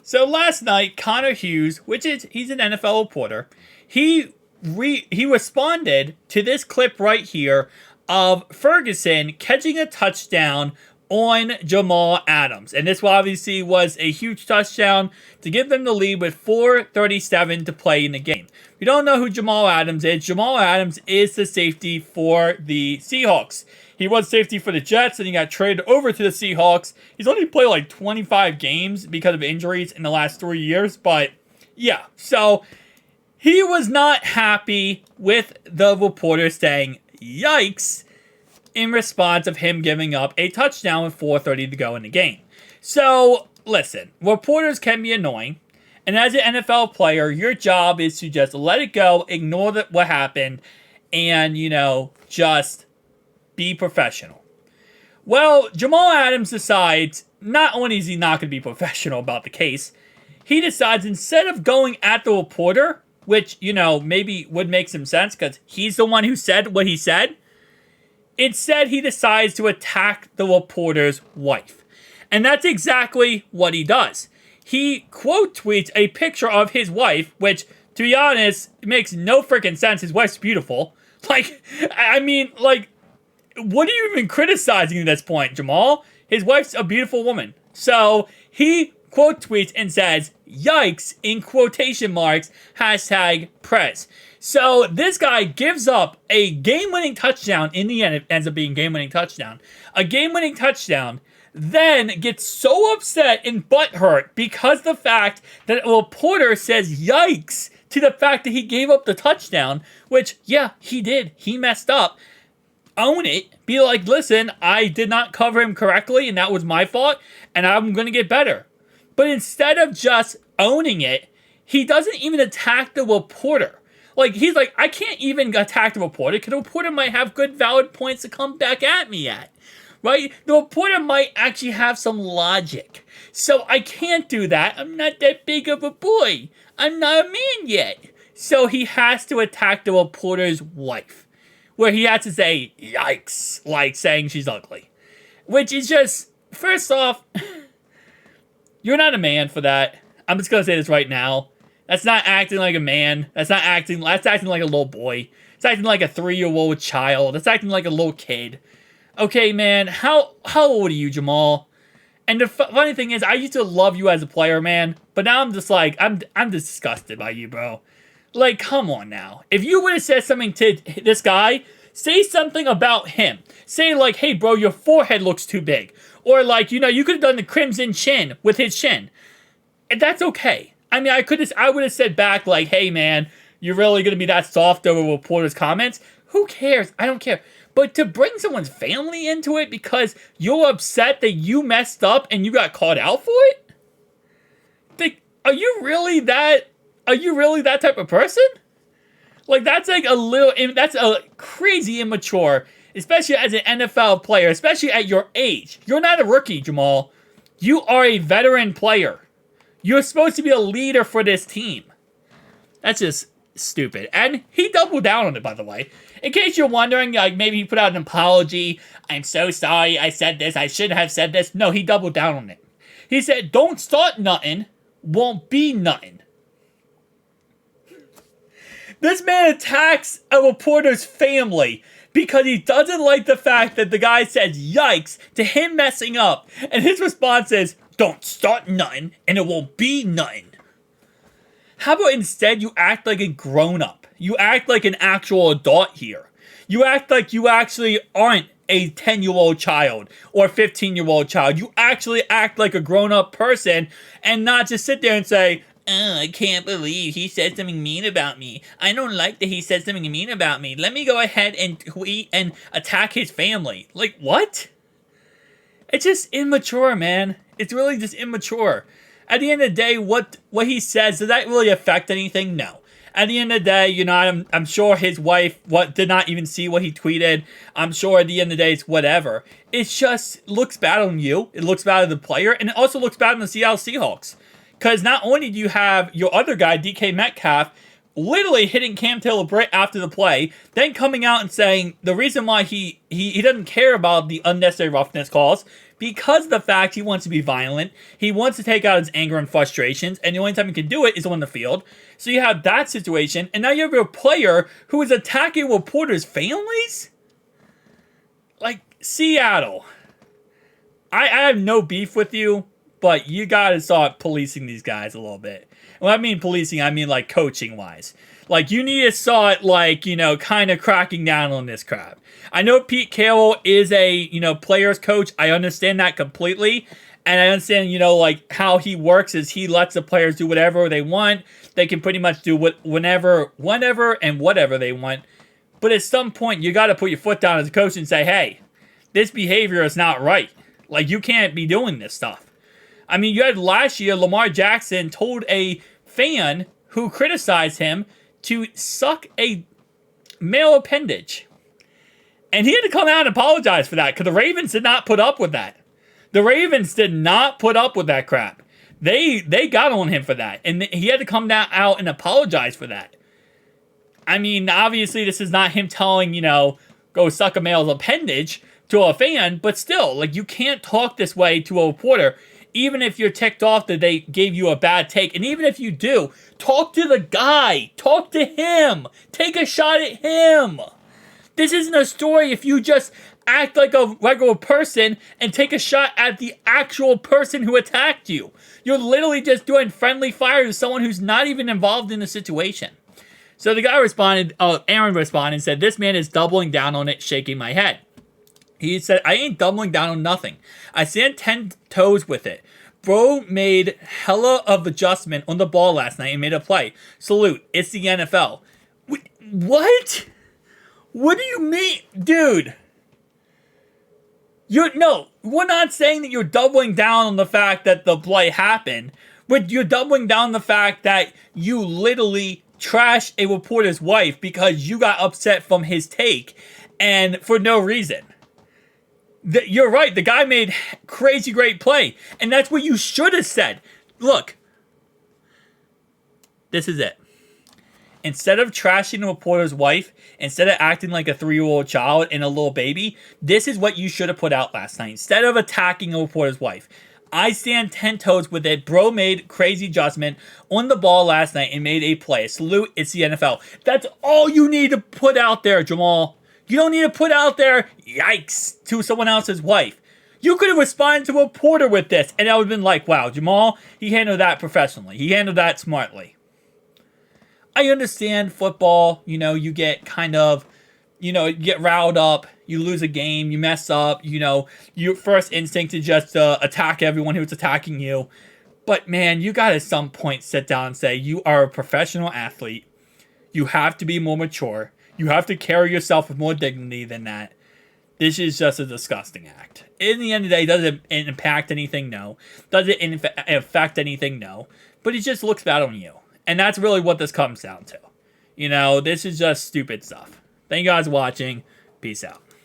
So last night, Connor Hughes, he's an NFL reporter, he responded to this clip right here of Ferguson catching a touchdown on Jamaal Adams. And this obviously was a huge touchdown to give them the lead with 4:37 to play in the game. If you don't know who Jamaal Adams is the safety for the Seahawks. He was safety for the Jets, and he got traded over to the Seahawks. He's only played like 25 games because of injuries in the last 3 years, but yeah. So he was not happy with the reporter saying, yikes, in response of him giving up a touchdown with 4:30 to go in the game. So, listen, reporters can be annoying, and as an NFL player, your job is to just let it go, ignore what happened, and, just be professional. Well, Jamaal Adams decides not only is he not going to be professional about the case, he decides instead of going at the reporter, which, maybe would make some sense because he's the one who said what he said, instead he decides to attack the reporter's wife. And that's exactly what he does. He quote tweets a picture of his wife, which, to be honest, makes no freaking sense. His wife's beautiful. What are you even criticizing at this point, Jamaal? His wife's a beautiful woman. So he quote tweets and says, yikes, in quotation marks, #Prez. So this guy gives up a game-winning touchdown. In the end, it ends up being a game-winning touchdown. A game-winning touchdown, then gets so upset and butthurt because the fact that a reporter says yikes to the fact that he gave up the touchdown, which, yeah, he did. He messed up. Own it. Be like, listen, I did not cover him correctly, and that was my fault, and I'm going to get better. But instead of just owning it, he doesn't even attack the reporter. He's like, I can't even attack the reporter because the reporter might have good, valid points to come back at me at. Right? The reporter might actually have some logic. So I can't do that. I'm not that big of a boy. I'm not a man yet. So he has to attack the reporter's wife, where he has to say, yikes, like saying she's ugly. Which is just, first off, you're not a man for that. I'm just going to say this right now. That's not acting like a man. That's acting like a little boy. It's acting like a 3-year-old child. It's acting like a little kid. Okay, man, how old are you, Jamaal? And the funny thing is, I used to love you as a player, man. But now I'm just like, I'm disgusted by you, bro. Come on now. If you would have said something to this guy, say something about him. Say hey, bro, your forehead looks too big. Or you could have done the crimson chin with his chin. And that's okay. I mean, I would have said back hey, man, you're really going to be that soft over a reporter's comments? Who cares? I don't care. But to bring someone's family into it because you're upset that you messed up and you got called out for it? Are you really that type of person? That's that's a crazy immature, especially as an NFL player, especially at your age. You're not a rookie, Jamaal. You are a veteran player. You're supposed to be a leader for this team. That's just stupid. And he doubled down on it, by the way. In case you're wondering, maybe he put out an apology. I'm so sorry I said this. I shouldn't have said this. No, he doubled down on it. He said, don't start nothing, won't be nothing. This man attacks a reporter's family because he doesn't like the fact that the guy says yikes to him messing up. And his response is, don't start nothing and it won't be nothing. How about instead you act like a grown-up? You act like an actual adult here. You act like you actually aren't a 10-year-old child or 15-year-old child. You actually act like a grown-up person and not just sit there and say, oh, I can't believe he said something mean about me. I don't like that he said something mean about me. Let me go ahead and tweet and attack his family. What? It's just immature, man. It's really just immature. At the end of the day, what he says, does that really affect anything? No. At the end of the day, I'm sure his wife did not even see what he tweeted. I'm sure at the end of the day, it's whatever. It just looks bad on you. It looks bad on the player. And it also looks bad on the Seattle Seahawks. Because not only do you have your other guy, DK Metcalf, literally hitting Cam Taylor Britt after the play, then coming out and saying the reason why he doesn't care about the unnecessary roughness calls because of the fact he wants to be violent. He wants to take out his anger and frustrations, and the only time he can do it is on the field. So you have that situation, and now you have a player who is attacking reporters' families? Like, Seattle. I have no beef with you, but you gotta start policing these guys a little bit. When I mean policing, I mean like coaching-wise. Like, you need to start, like, kind of cracking down on this crap. I know Pete Carroll is a, player's coach. I understand that completely. And I understand, like, how he works is he lets the players do whatever they want. They can pretty much do whenever, and whatever they want. But at some point, you got to put your foot down as a coach and say, hey, this behavior is not right. Like, you can't be doing this stuff. I mean, you had last year, Lamar Jackson told a fan who criticized him to suck a male appendage. And he had to come out and apologize for that, because the Ravens did not put up with that. The Ravens did not put up with that crap. They got on him for that. And he had to come out and apologize for that. I mean, obviously, this is not him telling, go suck a male's appendage to a fan. But still, like, you can't talk this way to a reporter. Even if you're ticked off that they gave you a bad take. And even if you do, talk to the guy. Talk to him. Take a shot at him. This isn't a story if you just act like a regular person and take a shot at the actual person who attacked you. You're literally just doing friendly fire to someone who's not even involved in the situation. So the guy responded, Aaron responded and said, this man is doubling down on it, shaking my head. He said, I ain't doubling down on nothing. I stand 10 toes with it. Bro made hella of adjustment on the ball last night and made a play. Salute. It's the NFL. What? What do you mean? Dude. No, we're not saying that you're doubling down on the fact that the play happened. But you're doubling down on the fact that you literally trashed a reporter's wife because you got upset from his take. And for no reason. You're right. The guy made crazy great play. And that's what you should have said. Look. This is it. Instead of trashing a reporter's wife, instead of acting like a 3-year-old child and a little baby, this is what you should have put out last night. Instead of attacking a reporter's wife. I stand 10 toes with it. Bro made crazy adjustment on the ball last night and made a play. Salute. It's the NFL. That's all you need to put out there, Jamaal. You don't need to put out there, yikes, to someone else's wife. You could have responded to a reporter with this, and I would have been like, wow, Jamaal, he handled that professionally. He handled that smartly. I understand football, you get kind of, you get riled up, you lose a game, you mess up, your first instinct is just attack everyone who's attacking you. But man, you got to at some point sit down and say, you are a professional athlete. You have to be more mature. You have to carry yourself with more dignity than that. This is just a disgusting act. In the end of the day, does it impact anything? No. Does it affect anything? No. But it just looks bad on you. And that's really what this comes down to. This is just stupid stuff. Thank you guys for watching. Peace out.